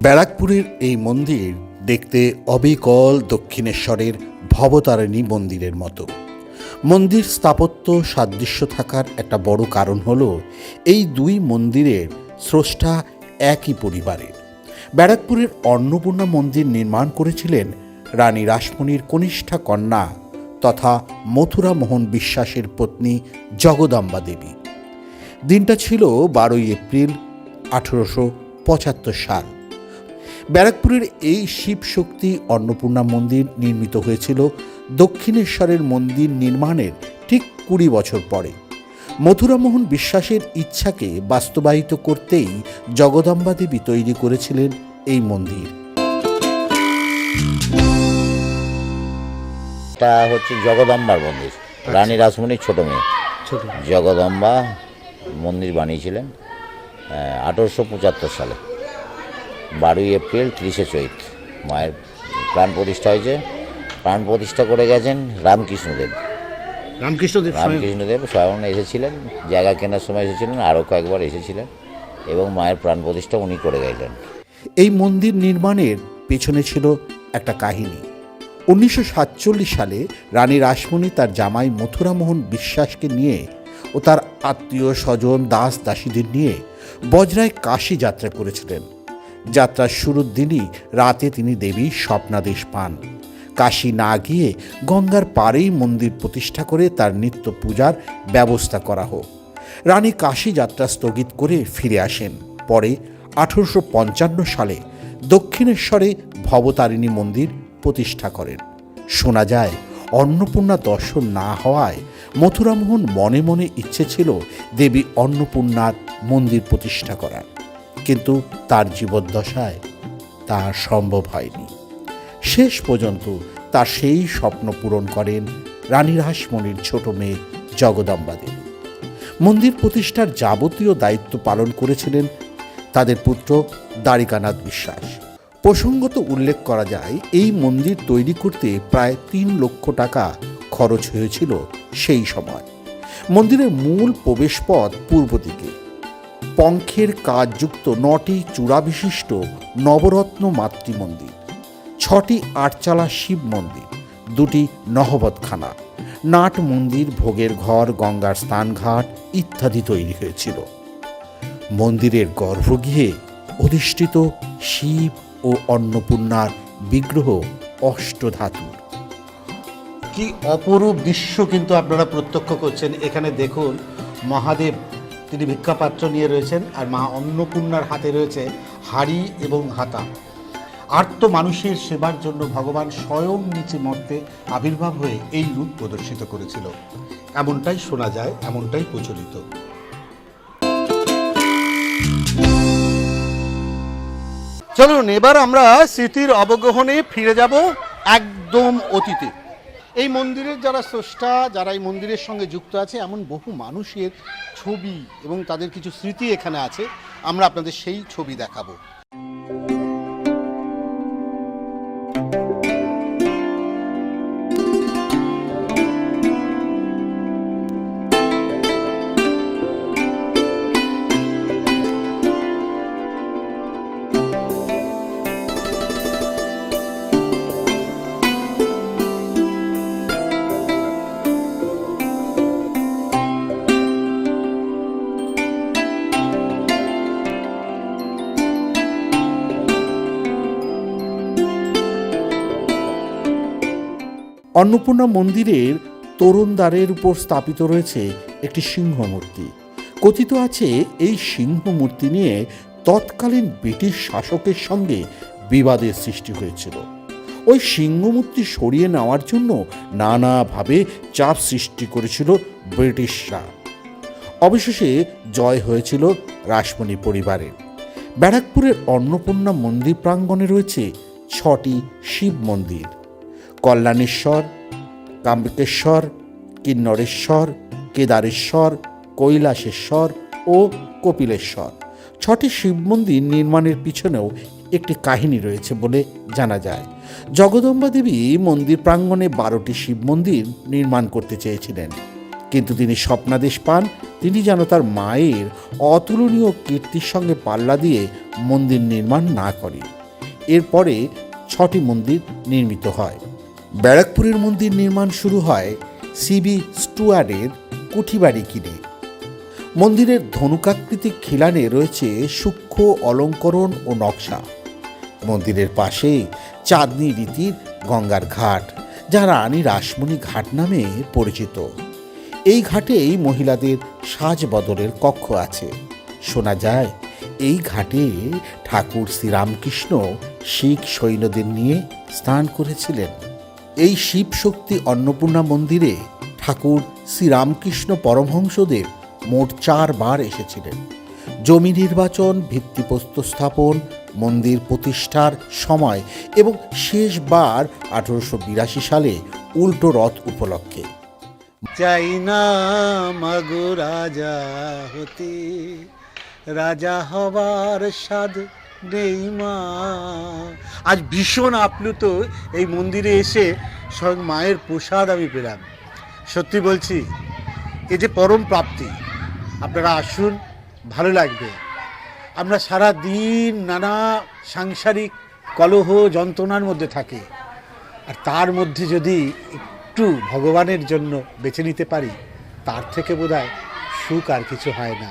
ব্যারাকপুরের এই মন্দির দেখতে অবিকল দক্ষিণেশ্বরের ভবতারিণী মন্দিরের মতো। মন্দির স্থাপত্য সাদৃশ্য থাকার একটা বড় কারণ হলো এই দুই মন্দিরের স্রষ্টা একই পরিবারের। ব্যারাকপুরের অন্নপূর্ণা মন্দির নির্মাণ করেছিলেন রানী রাসমণির কনিষ্ঠা কন্যা তথা মথুরা মোহন বিশ্বাসের পত্নী জগদম্বা দেবী। দিনটা ছিল 12 এপ্রিল 1875 সাল। ব্যারাকপুরের এই শিবশক্তি অন্নপূর্ণা মন্দির নির্মিত হয়েছিল দক্ষিণেশ্বরের মন্দির নির্মাণের ঠিক 20 বছর পরে। মথুরামোহন বিশ্বাসের ইচ্ছাকে বাস্তবায়িত করতেই জগদম্বা দেবী তৈরি করেছিলেন এই মন্দির। এটা হচ্ছে জগদম্বার মন্দির। রানী রাসমণির ছোট মেয়ে জগদম্বা মন্দির বানিয়েছিলেন 1875 সালে। 12 এপ্রিল 30 চৈত মায়ের প্রাণ প্রতিষ্ঠা হয়েছে। প্রাণ প্রতিষ্ঠা করে গেছেন রামকৃষ্ণদেব স্বয়ং এসেছিলেন, জায়গা কেনার সময় এসেছিলেন, আরও কয়েকবার এসেছিলেন এবং মায়ের প্রাণ প্রতিষ্ঠা উনি করে গেলেন। এই মন্দির নির্মাণের পেছনে ছিল একটা কাহিনী। 1947 সালে রানী রাসমণি তার জামাই মথুরামোহন বিশ্বাসকে নিয়ে ও তার আত্মীয় স্বজন দাস দাসীদের নিয়ে বজরায় কাশী যাত্রা করেছিলেন। যাত্রার শুরুর দিনই রাতে তিনি দেবীর স্বপ্নাদেশ পান কাশী না গিয়ে গঙ্গার পাড়েই মন্দির প্রতিষ্ঠা করে তার নিত্য পূজার ব্যবস্থা করা হোক। রানী কাশী যাত্রা স্থগিত করে ফিরে আসেন। পরে 1855 সালে দক্ষিণেশ্বরে ভবতারিণী মন্দির প্রতিষ্ঠা করেন। শোনা যায় অন্নপূর্ণা দর্শন না হওয়ায় মথুরামোহন মনে মনে ইচ্ছে ছিল দেবী অন্নপূর্ণার মন্দির প্রতিষ্ঠা করার, কিন্তু তার জীবদ্দশায় তা সম্ভব হয়নি। শেষ পর্যন্ত তার সেই স্বপ্ন পূরণ করেন রানী রাসমণির ছোট মেয়ে জগদম্বা দেবী। মন্দির প্রতিষ্ঠার যাবতীয় দায়িত্ব পালন করেছিলেন তাদের পুত্র দ্বারিকানাথ বিশ্বাস। প্রসঙ্গত উল্লেখ করা যায় এই মন্দির তৈরি করতে প্রায় 3 লক্ষ টাকা খরচ হয়েছিল সেই সময়। মন্দিরের মূল প্রবেশপথ পূর্ব দিকে। পঙ্খের কাজযুক্ত 9টি চূড়া বিশিষ্ট নবরত্ন মাতৃমন্দির, 6টি আটচালা শিব মন্দির, 2টি নহবতখানা, নাট মন্দির, ভোগের ঘর, গঙ্গার স্নানঘাট ইত্যাদি তৈরি হয়েছিল। মন্দিরের গর্ভগৃহে অধিষ্ঠিত শিব ও অন্নপূর্ণার বিগ্রহ অষ্টধাতুর। কি অপরূপ দৃশ্য কিন্তু আপনারা প্রত্যক্ষ করছেন। এখানে দেখুন, মহাদেব তিনি ভিক্ষাপাত্র নিয়ে রয়েছেন আর মা অন্নপূর্ণার হাতে রয়েছে হাড়ি এবং হাতা। আর্ত মানুষের সেবার জন্য ভগবান স্বয়ং নিচে মর্তে আবির্ভাব হয়ে এই রূপ প্রদর্শিত করেছিল, এমনটাই শোনা যায়, এমনটাই প্রচলিত। চলুন এবার আমরা স্মৃতির অবগাহনে ফিরে যাব একদম অতীতে। এই মন্দিরের যারা স্রষ্টা, যারা এই মন্দিরের সঙ্গে যুক্ত আছে, এমন বহু মানুষের ছবি এবং তাদের কিছু স্মৃতি এখানে আছে। আমরা আপনাদের সেই ছবি দেখাবো। অন্নপূর্ণা মন্দিরের তোরণদ্বারের উপর স্থাপিত রয়েছে একটি সিংহ মূর্তি। কথিত আছে এই সিংহ মূর্তি নিয়ে তৎকালীন ব্রিটিশ শাসকের সঙ্গে বিবাদের সৃষ্টি হয়েছিল। ওই সিংহ মূর্তি সরিয়ে নেওয়ার জন্য নানাভাবে চাপ সৃষ্টি করেছিল ব্রিটিশরা। অবশেষে জয় হয়েছিল রাসমণি পরিবারের। ব্যারাকপুরের অন্নপূর্ণা মন্দির প্রাঙ্গণে রয়েছে 6টি শিব মন্দির: কল্যাণেশ্বর, কাম্বিকেশ্বর, কিন্নরেশ্বর, কেদারেশ্বর, কৈলাসেশ্বর ও কপিলেশ্বর। 6টি শিব মন্দির নির্মাণের পিছনেও একটি কাহিনী রয়েছে বলে জানা যায়। জগদম্বা দেবী মন্দির প্রাঙ্গণে 12টি শিব মন্দির নির্মাণ করতে চেয়েছিলেন, কিন্তু তিনি স্বপ্নাদেশ পান তিনি যেন তার মায়ের অতুলনীয় কীর্তির সঙ্গে পাল্লা দিয়ে মন্দির নির্মাণ না করেন। এরপরে 6টি মন্দির নির্মিত হয়। ব্যারাকপুরের মন্দির নির্মাণ শুরু হয় সিবি স্টুয়ার্ডের কুঠিবাড়ি কিনে। মন্দিরের ধনুকাকৃতিক খিলানে রয়েছে সূক্ষ্ম অলঙ্করণ ও নকশা। মন্দিরের পাশে চাঁদনি রীতির গঙ্গার ঘাট, যা রানী রাসমণি ঘাট নামে পরিচিত। এই ঘাটেই মহিলাদের সাজবদলের কক্ষ আছে। শোনা যায় এই ঘাটে ঠাকুর শ্রীরামকৃষ্ণ শিখ সৈন্যদের নিয়ে স্নান করেছিলেন। এই শিব শক্তি অন্নপূর্ণা মন্দিরে ঠাকুর শ্রীরামকৃষ্ণ পরমহংসদেব মোট 4 বার এসেছিলেন। জমি নির্বাচন, ভিত্তিপ্রস্তর স্থাপন, মন্দির প্রতিষ্ঠার সময় এবং শেষবার 1882 সালে উল্টো রথ উপলক্ষে। চাই না মাগো রাজা হতে, রাজা হবার স্বাদ নেই মা। আজ ভীষণ আপ্লুত এই মন্দিরে এসে স্বয়ং মায়ের প্রসাদ আমি পেলাম। সত্যি বলছি, এ যে পরম প্রাপ্তি। আপনারা আসুন, ভালো লাগবে। আমরা সারা দিন নানা সাংসারিক কলহ যন্ত্রণার মধ্যে থাকি, আর তার মধ্যে যদি একটু ভগবানের জন্য বেছে নিতে পারি, তার থেকে বোধহয় সুখ আর কিছু হয় না।